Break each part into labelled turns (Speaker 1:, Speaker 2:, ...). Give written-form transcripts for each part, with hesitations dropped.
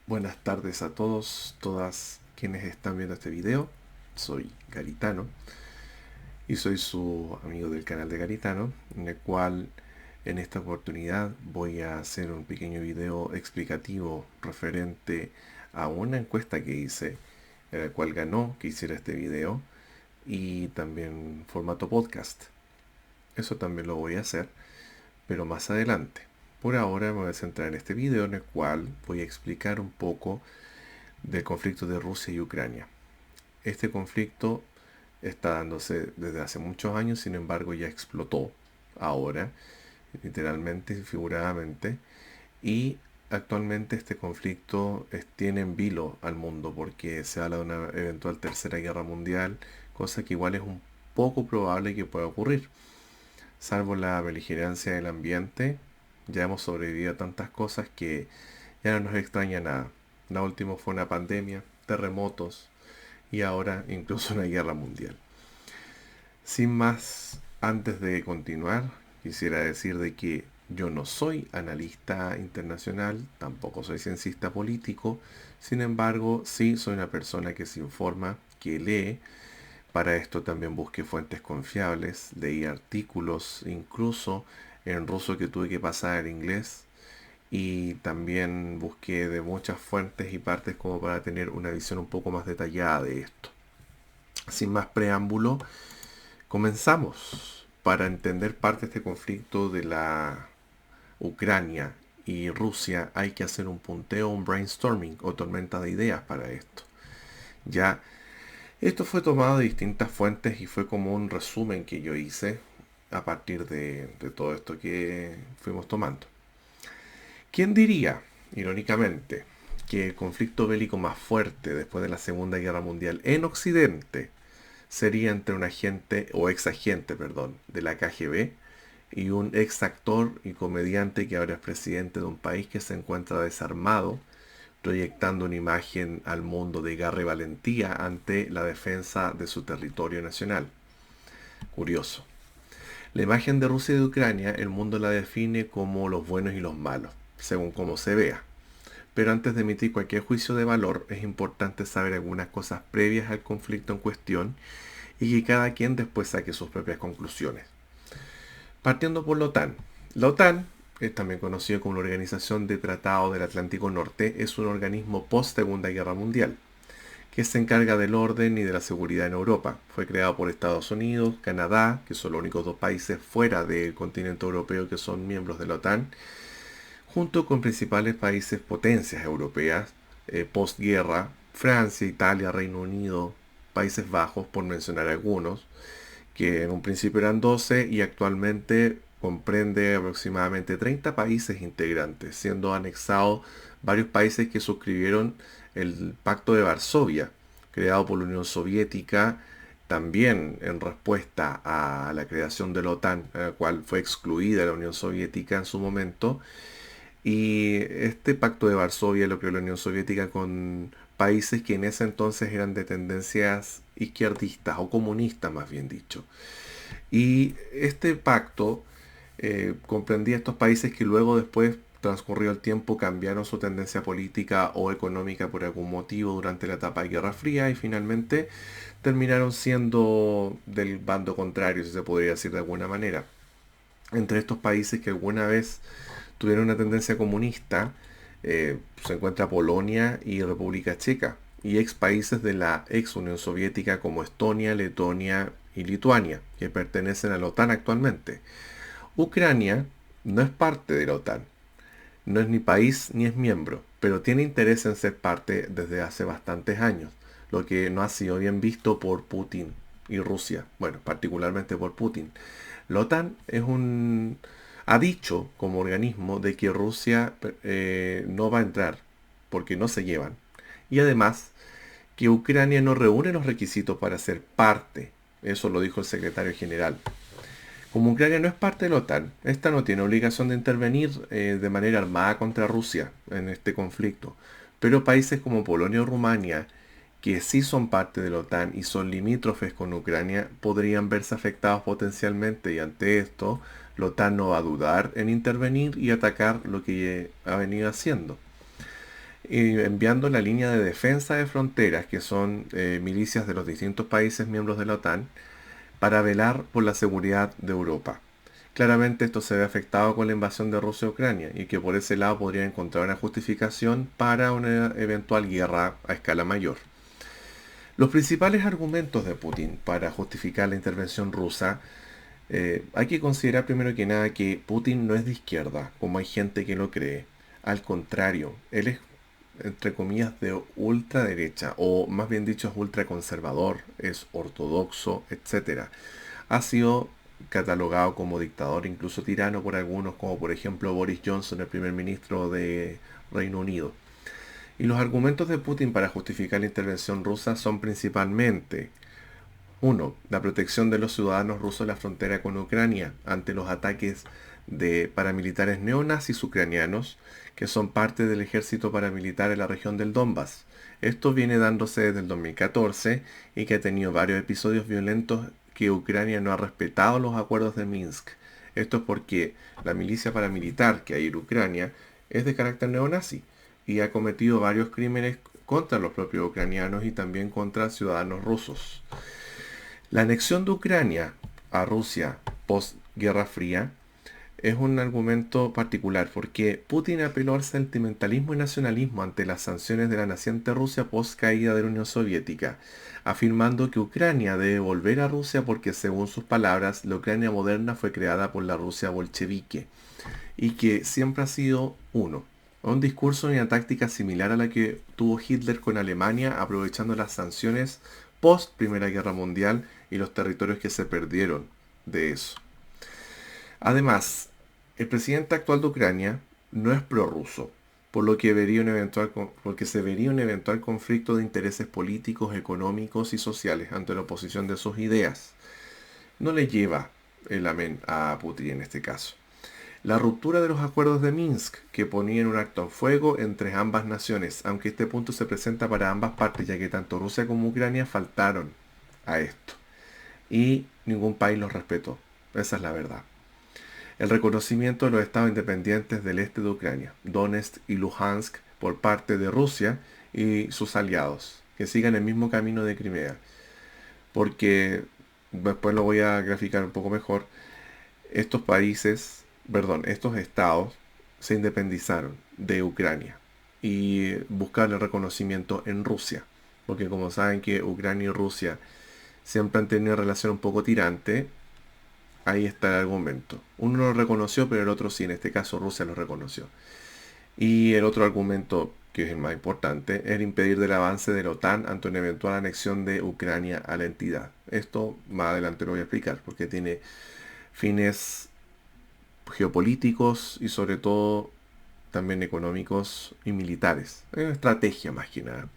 Speaker 1: Buenas tardes a todos, todas quienes están viendo este video. Soy Garitano y soy su amigo del canal de Garitano, en el cual en esta oportunidad voy a hacer un pequeño video explicativo referente a una encuesta que hice, en la cual ganó que hiciera este video y también formato podcast. Eso también lo voy a hacer, pero más adelante. Por ahora me voy a centrar en este video en el cual voy a explicar un poco del conflicto de Rusia y Ucrania. Este conflicto está dándose desde hace muchos años, sin embargo ya explotó ahora, literalmente y figuradamente, y actualmente este conflicto tiene en vilo al mundo porque se habla de una eventual tercera guerra mundial, cosa que igual es un poco probable que pueda ocurrir. Salvo la beligerancia del ambiente, ya hemos sobrevivido a tantas cosas que ya no nos extraña nada. La última fue una pandemia, terremotos y ahora incluso una guerra mundial. Sin más, antes de continuar, quisiera decir de que yo no soy analista internacional, tampoco soy ciencista político, sin embargo, sí soy una persona que se informa, que lee. Para esto también busqué fuentes confiables, leí artículos, incluso en ruso que tuve que pasar al inglés, y también busqué de muchas fuentes y partes como para tener una visión un poco más detallada de esto. Sin más preámbulo, comenzamos. Para entender parte de este conflicto de la Ucrania y Rusia hay que hacer un punteo, un brainstorming o tormenta de ideas para esto. Ya, esto fue tomado de distintas fuentes y fue como un resumen que yo hice a partir de todo esto que fuimos tomando. ¿Quién diría, irónicamente, que el conflicto bélico más fuerte después de la Segunda Guerra Mundial en Occidente sería entre un agente o ex agente, perdón, de la KGB y un ex actor y comediante que ahora es presidente de un país que se encuentra desarmado, proyectando una imagen al mundo de garra y valentía ante la defensa de su territorio nacional? Curioso. La imagen de Rusia y de Ucrania, el mundo la define como los buenos y los malos, según cómo se vea. Pero antes de emitir cualquier juicio de valor, es importante saber algunas cosas previas al conflicto en cuestión y que cada quien después saque sus propias conclusiones. Partiendo por la OTAN. La OTAN, es también conocido como la Organización de Tratado del Atlántico Norte, es un organismo post-Segunda Guerra Mundial, que se encarga del orden y de la seguridad en Europa. Fue creado por Estados Unidos, Canadá, que son los únicos dos países fuera del continente europeo que son miembros de la OTAN, junto con principales países potencias europeas, postguerra, Francia, Italia, Reino Unido, Países Bajos, por mencionar algunos, que en un principio eran 12 y actualmente comprende aproximadamente 30 países integrantes, siendo anexados varios países que suscribieron el Pacto de Varsovia, creado por la Unión Soviética, también en respuesta a la creación de la OTAN, la cual fue excluida la Unión Soviética en su momento. Y este Pacto de Varsovia lo creó la Unión Soviética con países que en ese entonces eran de tendencias izquierdistas o comunistas más bien dicho. Y este pacto comprendía estos países que luego después, transcurrido el tiempo, cambiaron su tendencia política o económica por algún motivo durante la etapa de Guerra Fría y finalmente terminaron siendo del bando contrario, si se podría decir de alguna manera. Entre estos países que alguna vez tuvieron una tendencia comunista, se encuentra Polonia y República Checa, y ex países de la ex Unión Soviética como Estonia, Letonia y Lituania, que pertenecen a la OTAN actualmente. Ucrania no es parte de la OTAN, no es ni país ni es miembro, pero tiene interés en ser parte desde hace bastantes años, lo que no ha sido bien visto por Putin y Rusia, bueno, particularmente por Putin. La OTAN ha dicho como organismo de que Rusia no va a entrar porque no se llevan. Y además que Ucrania no reúne los requisitos para ser parte. Eso lo dijo el secretario general. Como Ucrania no es parte de la OTAN, esta no tiene obligación de intervenir de manera armada contra Rusia en este conflicto. Pero países como Polonia o Rumania, que sí son parte de la OTAN y son limítrofes con Ucrania, podrían verse afectados potencialmente y ante esto la OTAN no va a dudar en intervenir y atacar lo que ha venido haciendo. y enviando la línea de defensa de fronteras, que son milicias de los distintos países miembros de la OTAN, para velar por la seguridad de Europa. Claramente esto se ve afectado con la invasión de Rusia a Ucrania y que por ese lado podría encontrar una justificación para una eventual guerra a escala mayor. Los principales argumentos de Putin para justificar la intervención rusa, hay que considerar primero que nada que Putin no es de izquierda, como hay gente que lo cree. Al contrario, él es, entre comillas, de ultraderecha, o más bien dicho, es ultraconservador, es ortodoxo, etcétera. Ha sido catalogado como dictador, incluso tirano por algunos, como por ejemplo Boris Johnson, el primer ministro de Reino Unido. Y los argumentos de Putin para justificar la intervención rusa son principalmente: uno, la protección de los ciudadanos rusos en la frontera con Ucrania ante los ataques de paramilitares neonazis ucranianos que son parte del ejército paramilitar en la región del Donbass. Esto viene dándose desde el 2014 y que ha tenido varios episodios violentos que Ucrania no ha respetado los acuerdos de Minsk. Esto es porque la milicia paramilitar que hay en Ucrania es de carácter neonazi y ha cometido varios crímenes contra los propios ucranianos y también contra ciudadanos rusos. La anexión de Ucrania a Rusia post-Guerra Fría es un argumento particular porque Putin apeló al sentimentalismo y nacionalismo ante las sanciones de la naciente Rusia post caída de la Unión Soviética, afirmando que Ucrania debe volver a Rusia porque, según sus palabras, la Ucrania moderna fue creada por la Rusia bolchevique y que siempre ha sido uno. Un discurso y una táctica similar a la que tuvo Hitler con Alemania, aprovechando las sanciones post Primera Guerra Mundial y los territorios que se perdieron de eso. Además, el presidente actual de Ucrania no es prorruso, por lo que porque se vería un eventual conflicto de intereses políticos, económicos y sociales ante la oposición de sus ideas. No le lleva el amén a Putin en este caso. La ruptura de los acuerdos de Minsk, que ponían un alto en fuego entre ambas naciones, aunque este punto se presenta para ambas partes, ya que tanto Rusia como Ucrania faltaron a esto. Y ningún país los respetó. Esa es la verdad. El reconocimiento de los estados independientes del este de Ucrania, Donetsk y Luhansk, por parte de Rusia y sus aliados, que sigan el mismo camino de Crimea. Porque, después lo voy a graficar un poco mejor, estos estados se independizaron de Ucrania y buscaron el reconocimiento en Rusia. Porque como saben que Ucrania y Rusia siempre han tenido una relación un poco tirante, ahí está el argumento. Uno lo reconoció, pero el otro sí, en este caso Rusia lo reconoció. Y el otro argumento, que es el más importante, es el impedir del avance de la OTAN ante una eventual anexión de Ucrania a la entidad. Esto más adelante lo voy a explicar, porque tiene fines geopolíticos y sobre todo también económicos y militares. Es una estrategia más que nada.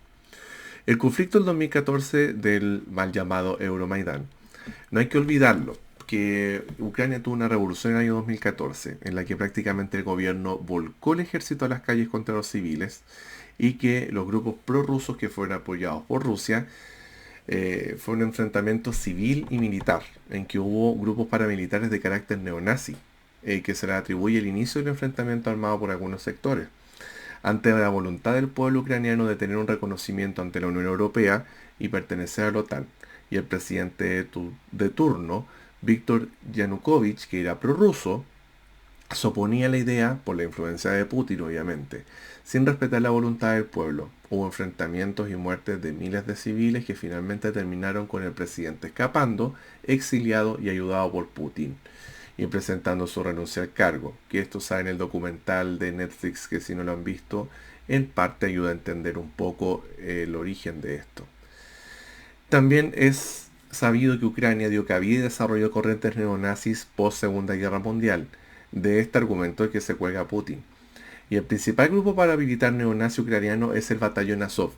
Speaker 1: El conflicto del 2014 del mal llamado Euromaidán, no hay que olvidarlo, que Ucrania tuvo una revolución en el año 2014, en la que prácticamente el gobierno volcó el ejército a las calles contra los civiles y que los grupos prorrusos que fueron apoyados por Rusia fue un enfrentamiento civil y militar, en que hubo grupos paramilitares de carácter neonazi, que se le atribuye el inicio del enfrentamiento armado por algunos sectores. Ante la voluntad del pueblo ucraniano de tener un reconocimiento ante la Unión Europea y pertenecer a la OTAN, y el presidente de turno, Víctor Yanukovych, que era prorruso, se oponía a la idea, por la influencia de Putin obviamente, sin respetar la voluntad del pueblo. Hubo enfrentamientos y muertes de miles de civiles que finalmente terminaron con el presidente escapando, exiliado y ayudado por Putin, y presentando su renuncia al cargo, que esto sale en el documental de Netflix, que si no lo han visto, en parte ayuda a entender un poco el origen de esto. También es sabido que Ucrania dio cabida y desarrolló corrientes neonazis post Segunda Guerra Mundial. De este argumento es que se cuelga Putin. Y el principal grupo paramilitar neonazi ucraniano es el batallón Azov.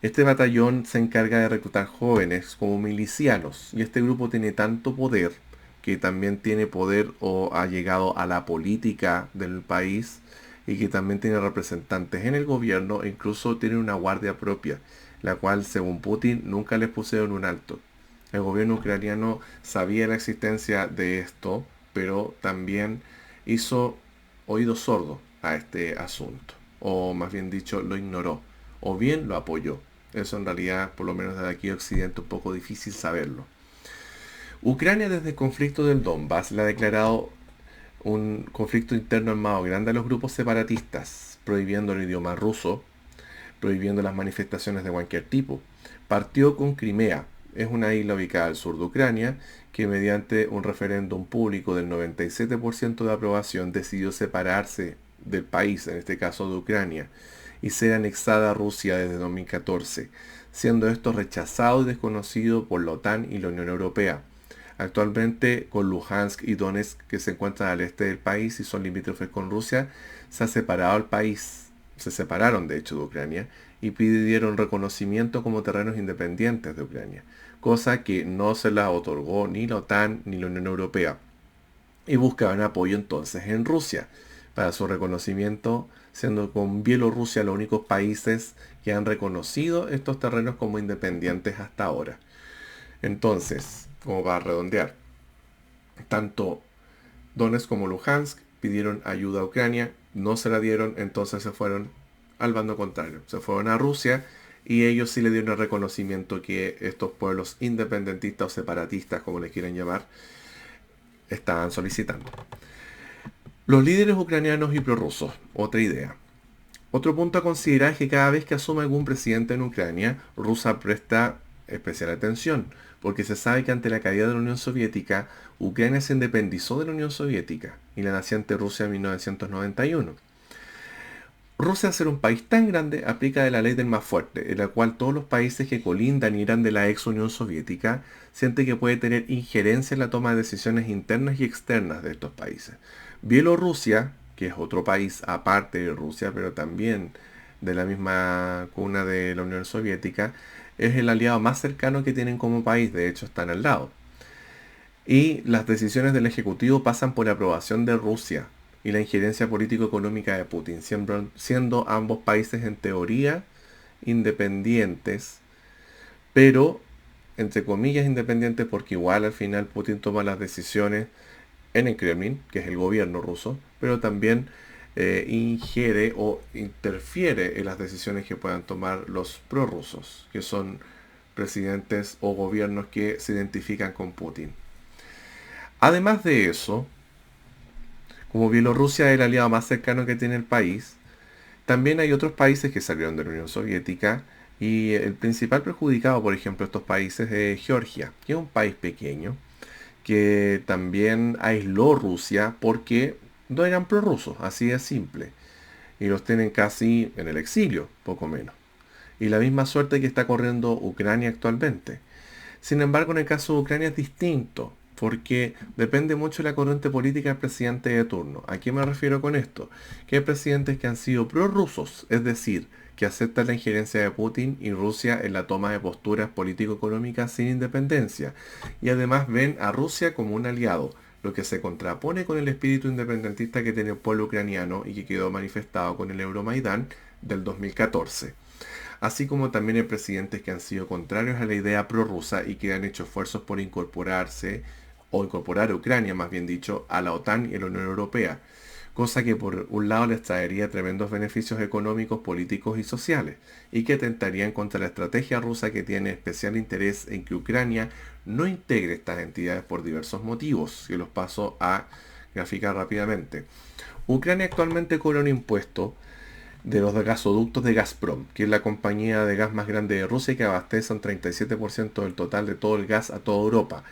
Speaker 1: Este batallón se encarga de reclutar jóvenes como milicianos, y este grupo tiene tanto poder, que también tiene poder o ha llegado a la política del país, y que también tiene representantes en el gobierno e incluso tiene una guardia propia, la cual, según Putin, nunca les pusieron un alto. El gobierno ucraniano sabía la existencia de esto, pero también hizo oído sordo a este asunto. o más bien dicho, lo ignoró, o bien lo apoyó. Eso en realidad, por lo menos desde aquí a Occidente, un poco difícil saberlo. Ucrania desde el conflicto del Donbass le ha declarado un conflicto interno armado grande a los grupos separatistas, prohibiendo el idioma ruso, prohibiendo las manifestaciones de cualquier tipo. Partió con Crimea, es una isla ubicada al sur de Ucrania, que mediante un referéndum público del 97% de aprobación decidió separarse del país, en este caso de Ucrania, y ser anexada a Rusia desde 2014, siendo esto rechazado y desconocido por la OTAN y la Unión Europea. Actualmente, con Luhansk y Donetsk, que se encuentran al este del país y son limítrofes con Rusia, se ha separado el país, se separaron de hecho de Ucrania y pidieron reconocimiento como terrenos independientes de Ucrania, cosa que no se la otorgó ni la OTAN ni la Unión Europea. Y buscaban apoyo entonces en Rusia para su reconocimiento, siendo con Bielorrusia los únicos países que han reconocido estos terrenos como independientes hasta ahora. Entonces, como para redondear, tanto Donetsk como Luhansk pidieron ayuda a Ucrania, no se la dieron, entonces se fueron al bando contrario, se fueron a Rusia y ellos sí le dieron el reconocimiento que estos pueblos independentistas o separatistas, como le quieren llamar, estaban solicitando. Los líderes ucranianos y prorrusos, otra idea. Otro punto a considerar es que cada vez que asume algún presidente en Ucrania, Rusia presta especial atención, porque se sabe que ante la caída de la Unión Soviética, Ucrania se independizó de la Unión Soviética y la naciente Rusia en 1991. Rusia, al ser un país tan grande, aplica de la ley del más fuerte, en la cual todos los países que colindan y eran de la ex Unión Soviética siente que puede tener injerencia en la toma de decisiones internas y externas de estos países. Bielorrusia, que es otro país aparte de Rusia, pero también de la misma cuna de la Unión Soviética, es el aliado más cercano que tienen como país, de hecho están al lado. Y las decisiones del Ejecutivo pasan por aprobación de Rusia y la injerencia político-económica de Putin, siendo ambos países en teoría independientes, pero entre comillas independientes porque igual al final Putin toma las decisiones en el Kremlin, que es el gobierno ruso, pero también ingiere o interfiere en las decisiones que puedan tomar los prorrusos, que son presidentes o gobiernos que se identifican con Putin. Además de eso, como Bielorrusia es el aliado más cercano que tiene el país, también hay otros países que salieron de la Unión Soviética y el principal perjudicado, por ejemplo, estos países es Georgia, que es un país pequeño, que también aisló Rusia porque no eran prorrusos, así de simple. Y los tienen casi en el exilio, poco menos. Y la misma suerte que está corriendo Ucrania actualmente. Sin embargo, en el caso de Ucrania es distinto, porque depende mucho de la corriente política del presidente de turno. ¿A qué me refiero con esto? Que hay presidentes que han sido prorrusos, es decir, que aceptan la injerencia de Putin y Rusia en la toma de posturas político-económicas sin independencia, y además ven a Rusia como un aliado, lo que se contrapone con el espíritu independentista que tiene el pueblo ucraniano y que quedó manifestado con el Euromaidán del 2014, así como también hay presidentes que han sido contrarios a la idea prorrusa y que han hecho esfuerzos por incorporarse, o incorporar a Ucrania, más bien dicho, a la OTAN y a la Unión Europea, cosa que por un lado les traería tremendos beneficios económicos, políticos y sociales, y que atentarían contra la estrategia rusa que tiene especial interés en que Ucrania no integre estas entidades por diversos motivos, que los paso a graficar rápidamente. Ucrania actualmente cobra un impuesto de los gasoductos de Gazprom, que es la compañía de gas más grande de Rusia y que abastece un 37% del total de todo el gas a toda Europa.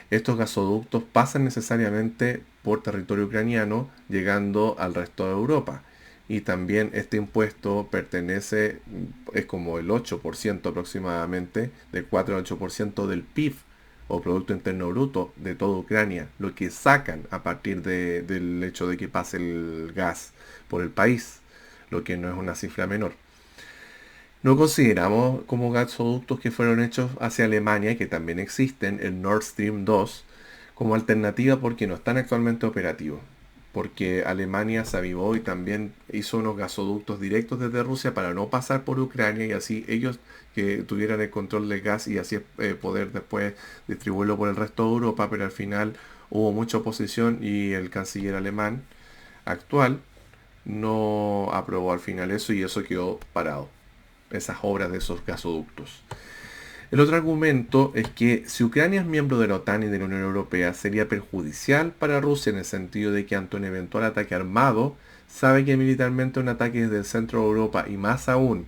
Speaker 1: Estos gasoductos pasan necesariamente por territorio ucraniano, llegando al resto de Europa. Y también este impuesto pertenece, es como el 8% aproximadamente, del 4 al 8% del PIB o Producto Interno Bruto de toda Ucrania, lo que sacan a partir del hecho de que pase el gas por el país, lo que no es una cifra menor. No consideramos como gasoductos que fueron hechos hacia Alemania, que también existen, el Nord Stream 2, como alternativa porque no están actualmente operativos. Porque Alemania se avivó y también hizo unos gasoductos directos desde Rusia para no pasar por Ucrania y así ellos que tuvieran el control del gas y así poder después distribuirlo por el resto de Europa, pero al final hubo mucha oposición y el canciller alemán actual no aprobó al final eso y eso quedó parado, esas obras de esos gasoductos. El otro argumento es que si Ucrania es miembro de la OTAN y de la Unión Europea, sería perjudicial para Rusia en el sentido de que ante un eventual ataque armado, sabe que militarmente un ataque desde el centro de Europa y más aún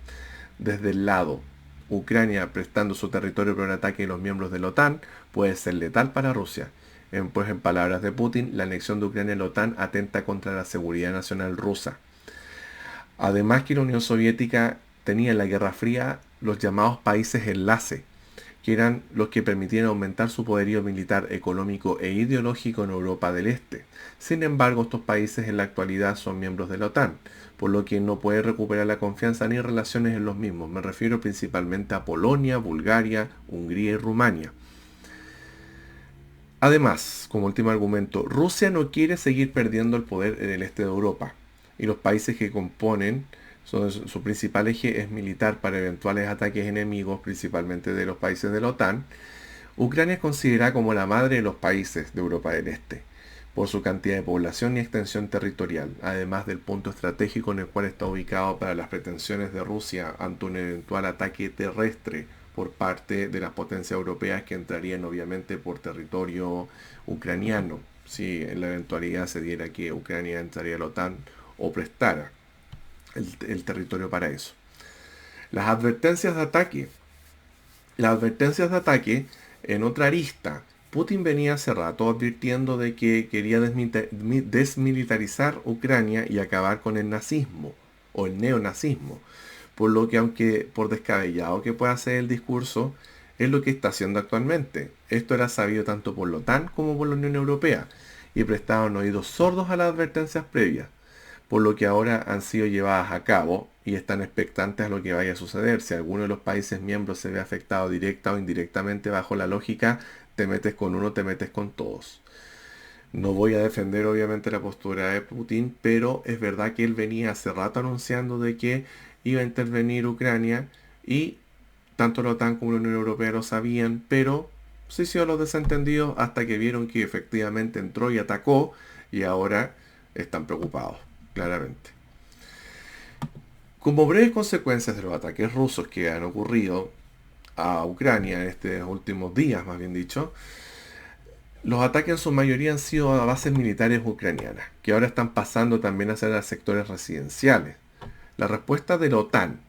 Speaker 1: desde el lado Ucrania prestando su territorio para el ataque de los miembros de la OTAN puede ser letal para Rusia. Pues en palabras de Putin, la anexión de Ucrania a la OTAN atenta contra la seguridad nacional rusa. Además que la Unión Soviética tenía en la Guerra Fría los llamados países enlace, que eran los que permitían aumentar su poderío militar, económico e ideológico en Europa del Este. Sin embargo, estos países en la actualidad son miembros de la OTAN, por lo que no puede recuperar la confianza ni relaciones en los mismos. Me refiero principalmente a Polonia, Bulgaria, Hungría y Rumania. Además, como último argumento, Rusia no quiere seguir perdiendo el poder en el este de Europa, y los países que componen su principal eje es militar para eventuales ataques enemigos, principalmente de los países de la OTAN. Ucrania es considerada como la madre de los países de Europa del Este, por su cantidad de población y extensión territorial, además del punto estratégico en el cual está ubicado para las pretensiones de Rusia ante un eventual ataque terrestre por parte de las potencias europeas que entrarían obviamente por territorio ucraniano, si en la eventualidad se diera que Ucrania entraría a la OTAN o prestara el territorio para eso. Las advertencias de ataque. Las advertencias de ataque, en otra arista, Putin venía hace rato advirtiendo de que quería desmilitarizar Ucrania y acabar con el nazismo o el neonazismo. Por lo que, aunque por descabellado que pueda ser el discurso, es lo que está haciendo actualmente. Esto era sabido tanto por la OTAN como por la Unión Europea y prestaban oídos sordos a las advertencias previas, por lo que ahora han sido llevadas a cabo y están expectantes a lo que vaya a suceder. Si alguno de los países miembros se ve afectado directa o indirectamente bajo la lógica, te metes con uno, te metes con todos. No voy a defender obviamente la postura de Putin, pero es verdad que él venía hace rato anunciando de que iba a intervenir Ucrania y tanto la OTAN como la Unión Europea lo sabían, pero se hicieron los desentendidos hasta que vieron que efectivamente entró y atacó y ahora están preocupados, claramente. Como breves consecuencias de los ataques rusos que han ocurrido a Ucrania en estos últimos días, más bien dicho, los ataques en su mayoría han sido a bases militares ucranianas, que ahora están pasando también a ser a sectores residenciales. La respuesta de la OTAN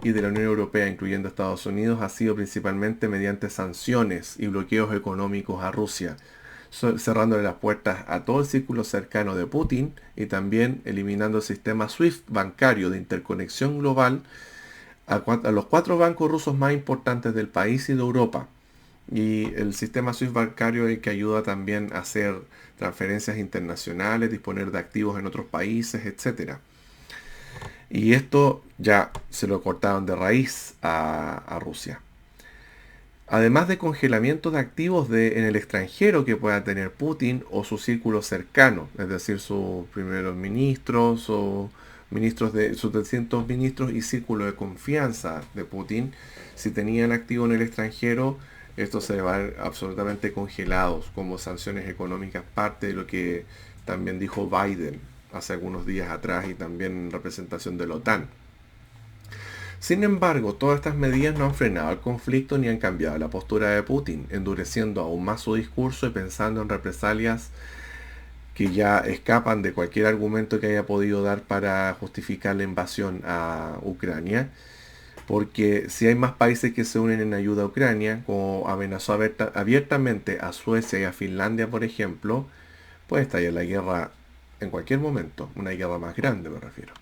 Speaker 1: y de la Unión Europea, incluyendo Estados Unidos, ha sido principalmente mediante sanciones y bloqueos económicos a Rusia, cerrándole las puertas a todo el círculo cercano de Putin y también eliminando el sistema SWIFT bancario de interconexión global a los 4 bancos rusos más importantes del país y de Europa. Y el sistema SWIFT bancario es el que ayuda también a hacer transferencias internacionales, disponer de activos en otros países, etc. Y esto ya se lo cortaron de raíz a Rusia. Además de congelamiento de activos en el extranjero que pueda tener Putin o su círculo cercano, es decir, sus primeros ministros o ministros de sus distintos ministros y círculo de confianza de Putin, si tenían activo en el extranjero, estos se van absolutamente congelados como sanciones económicas, parte de lo que también dijo Biden hace algunos días atrás y también en representación de la OTAN. Sin embargo, todas estas medidas no han frenado el conflicto ni han cambiado la postura de Putin, endureciendo aún más su discurso y pensando en represalias que ya escapan de cualquier argumento que haya podido dar para justificar la invasión a Ucrania. Porque si hay más países que se unen en ayuda a Ucrania, como amenazó abiertamente a Suecia y a Finlandia, por ejemplo, puede estallar la guerra en cualquier momento, una guerra más grande me refiero.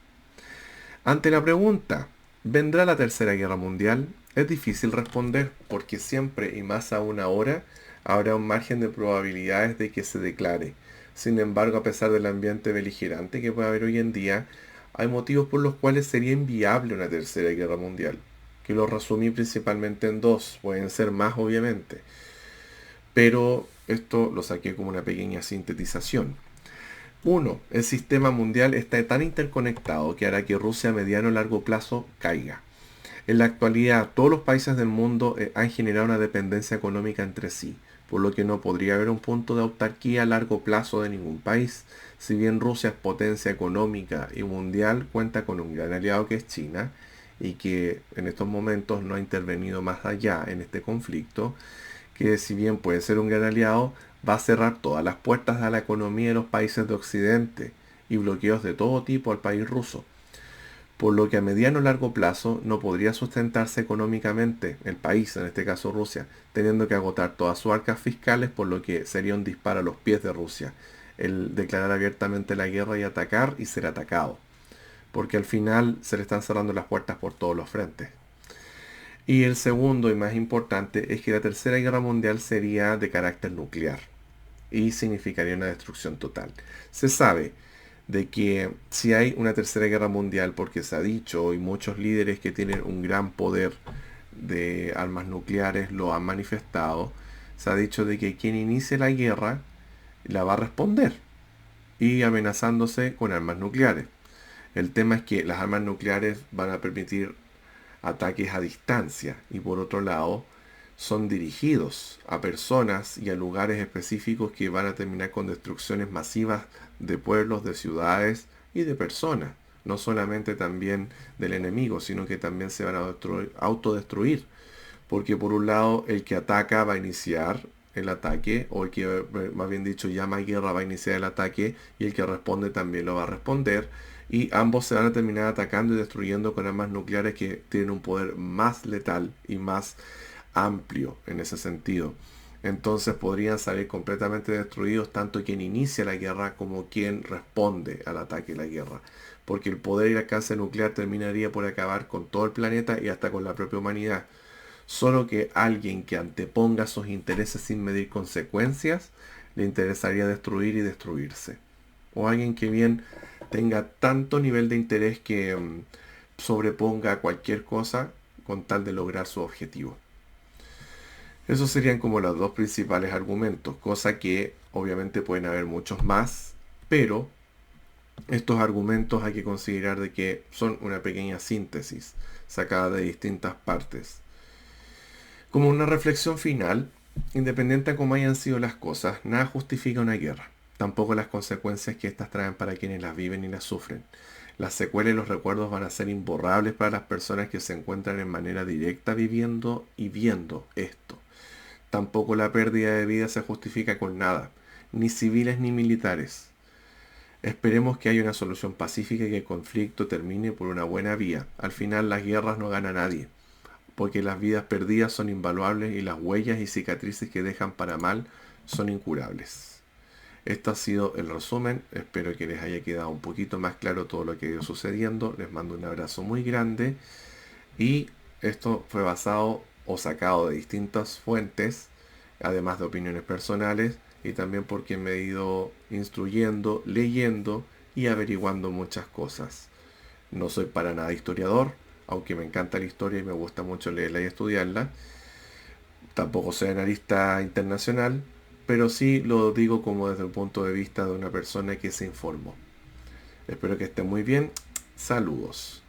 Speaker 1: Ante la pregunta, ¿vendrá la Tercera Guerra Mundial? Es difícil responder porque siempre y más aún ahora habrá un margen de probabilidades de que se declare. Sin embargo, a pesar del ambiente beligerante que puede haber hoy en día, hay motivos por los cuales sería inviable una Tercera Guerra Mundial, que lo resumí principalmente en dos, pueden ser más obviamente, pero esto lo saqué como una pequeña sintetización. 1. El sistema mundial está tan interconectado que hará que Rusia a mediano o largo plazo caiga. En la actualidad, todos los países del mundo han generado una dependencia económica entre sí, por lo que no podría haber un punto de autarquía a largo plazo de ningún país. Si bien Rusia es potencia económica y mundial, cuenta con un gran aliado que es China, y que en estos momentos no ha intervenido más allá en este conflicto, que si bien puede ser un gran aliado, va a cerrar todas las puertas a la economía de los países de Occidente y bloqueos de todo tipo al país ruso, por lo que a mediano o largo plazo no podría sustentarse económicamente el país, en este caso Rusia, teniendo que agotar todas sus arcas fiscales, por lo que sería un disparo a los pies de Rusia el declarar abiertamente la guerra y atacar y ser atacado, porque al final se le están cerrando las puertas por todos los frentes. Y el segundo y más importante es que la Tercera Guerra Mundial sería de carácter nuclear y significaría una destrucción total. Se sabe de que si hay una Tercera Guerra Mundial, porque se ha dicho y muchos líderes que tienen un gran poder de armas nucleares lo han manifestado, se ha dicho de que quien inicie la guerra la va a responder y amenazándose con armas nucleares. El tema es que las armas nucleares van a permitir ataques a distancia y por otro lado son dirigidos a personas y a lugares específicos que van a terminar con destrucciones masivas de pueblos, de ciudades y de personas. No solamente también del enemigo, sino que también se van a autodestruir. Porque por un lado el que ataca va a iniciar el ataque, o el que más bien dicho llama a guerra va a iniciar el ataque, y el que responde también lo va a responder, y ambos se van a terminar atacando y destruyendo con armas nucleares que tienen un poder más letal y más amplio en ese sentido. Entonces podrían salir completamente destruidos tanto quien inicia la guerra como quien responde al ataque y la guerra. Porque el poder y el alcance nuclear terminaría por acabar con todo el planeta y hasta con la propia humanidad. Solo que alguien que anteponga sus intereses sin medir consecuencias, le interesaría destruir y destruirse. O alguien que bien tenga tanto nivel de interés que sobreponga cualquier cosa con tal de lograr su objetivo. Esos serían como los dos principales argumentos, cosa que obviamente pueden haber muchos más, pero estos argumentos hay que considerar de que son una pequeña síntesis sacada de distintas partes. Como una reflexión final, independiente de cómo hayan sido las cosas, nada justifica una guerra, tampoco las consecuencias que éstas traen para quienes las viven y las sufren. Las secuelas y los recuerdos van a ser imborrables para las personas que se encuentran en manera directa viviendo y viendo esto. Tampoco la pérdida de vida se justifica con nada, ni civiles ni militares. Esperemos que haya una solución pacífica y que el conflicto termine por una buena vía. Al final las guerras no gana nadie, porque las vidas perdidas son invaluables y las huellas y cicatrices que dejan para mal son incurables. Esto ha sido el resumen, espero que les haya quedado un poquito más claro todo lo que ha ido sucediendo. Les mando un abrazo muy grande y esto fue basado o sacado de distintas fuentes, además de opiniones personales, y también porque me he ido instruyendo, leyendo y averiguando muchas cosas. No soy para nada historiador, aunque me encanta la historia y me gusta mucho leerla y estudiarla. Tampoco soy analista internacional, pero sí lo digo como desde el punto de vista de una persona que se informó. Espero que estén muy bien. Saludos.